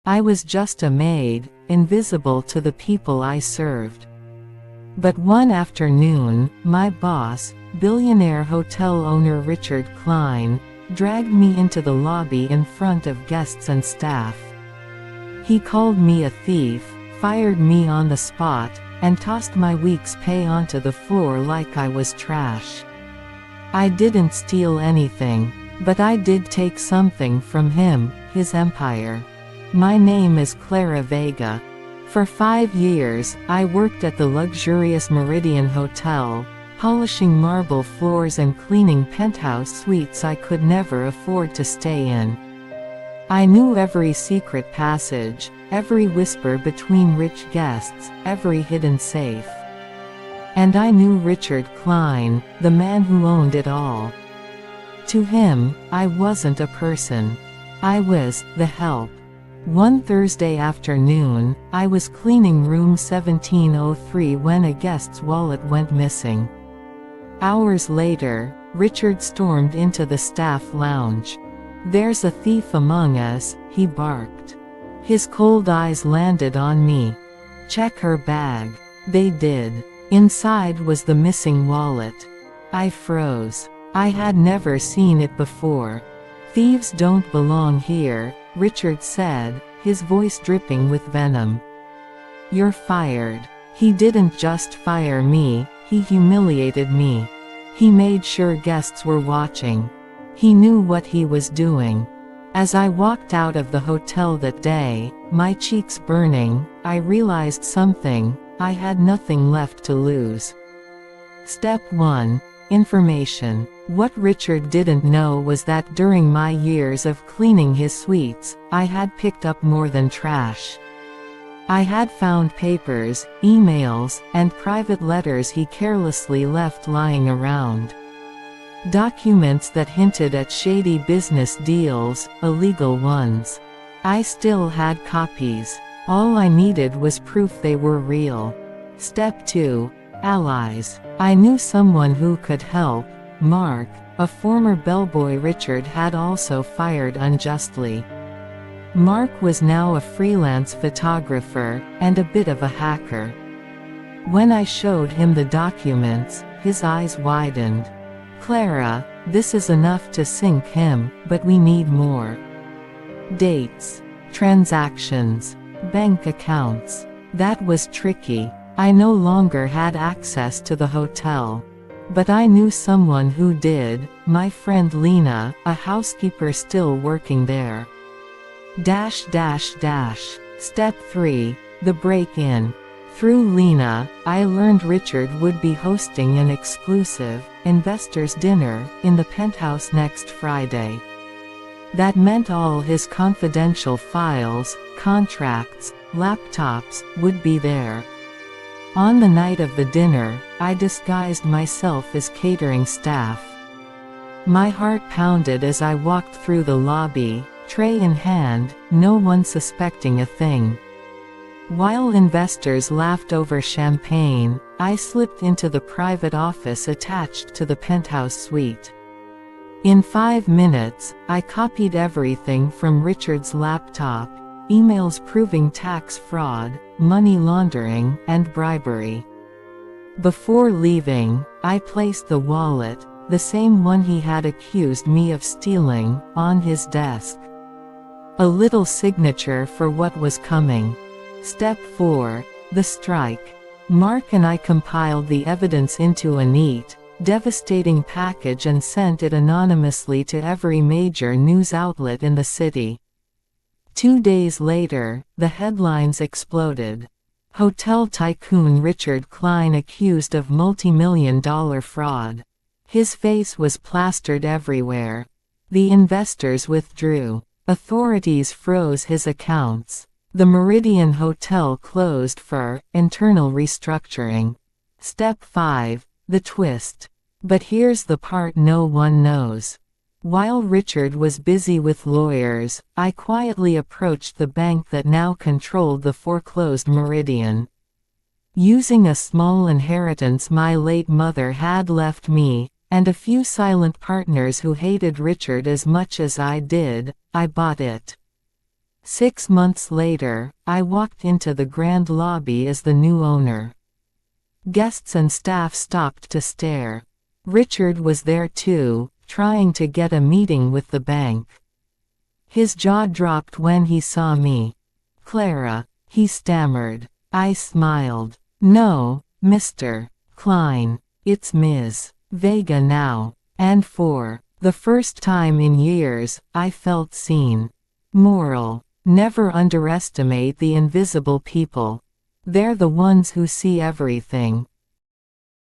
I was just a maid, invisible to the people I served. But one afternoon, my boss, billionaire hotel owner Richard Klein, dragged me into the lobby in front of guests and staff. He called me a thief, fired me on the spot, and tossed my week's pay onto the floor like I was trash. I didn't steal anything, but I did take something from him, his empire. My name is Clara Vega. For 5 years, I worked at the luxurious Meridian Hotel, polishing marble floors and cleaning penthouse suites I could never afford to stay in. I knew every secret passage, every whisper between rich guests, every hidden safe. And I knew Richard Klein, the man who owned it all. To him, I wasn't a person. I was the help. One Thursday afternoon, I was cleaning room 1703 when a guest's wallet went missing. Hours later, Richard stormed into the staff lounge. "There's a thief among us," he barked. His cold eyes landed on me. "Check her bag." They did. Inside was the missing wallet. I froze. I had never seen it before. "Thieves don't belong here," Richard said, his voice dripping with venom. "You're fired." He didn't just fire me, he humiliated me. He made sure guests were watching. He knew what he was doing. As I walked out of the hotel that day, my cheeks burning, I realized something: I had nothing left to lose. Step 1. Information. What Richard didn't know was that during my years of cleaning his suites, I had picked up more than trash. I had found papers, emails, and private letters he carelessly left lying around. Documents that hinted at shady business deals, illegal ones. I still had copies. All I needed was proof they were real. Step 2. Allies. I knew someone who could help: Mark, a former bellboy Richard had also fired unjustly. Mark was now a freelance photographer, and a bit of a hacker. When I showed him the documents, his eyes widened. "Clara, this is enough to sink him, but we need more. Dates, transactions, bank accounts." That was tricky. I no longer had access to the hotel. But I knew someone who did: my friend Lena, a housekeeper still working there. Step 3. The break-in. Through Lena, I learned Richard would be hosting an exclusive, investors' dinner, in the penthouse next Friday. That meant all his confidential files, contracts, laptops, would be there. On the night of the dinner, I disguised myself as catering staff. My heart pounded as I walked through the lobby, tray in hand, no one suspecting a thing. While investors laughed over champagne, I slipped into the private office attached to the penthouse suite. In 5 minutes, I copied everything from Richard's laptop: emails proving tax fraud, money laundering, and bribery. Before leaving, I placed the wallet, the same one he had accused me of stealing, on his desk. A little signature for what was coming. Step 4. The strike. Mark and I compiled the evidence into a neat, devastating package and sent it anonymously to every major news outlet in the city. 2 days later, the headlines exploded. Hotel tycoon Richard Klein accused of multi-million-dollar fraud. His face was plastered everywhere. The investors withdrew. Authorities froze his accounts. The Meridian Hotel closed for internal restructuring. Step 5. The twist. But here's the part no one knows. While Richard was busy with lawyers, I quietly approached the bank that now controlled the foreclosed Meridian. Using a small inheritance my late mother had left me, and a few silent partners who hated Richard as much as I did, I bought it. 6 months later, I walked into the grand lobby as the new owner. Guests and staff stopped to stare. Richard was there too, trying to get a meeting with the bank. His jaw dropped when he saw me. "Clara," he stammered. I smiled. "No, Mr. Klein. It's Ms. Vega now." And for the first time in years, I felt seen. Moral: never underestimate the invisible people. They're the ones who see everything.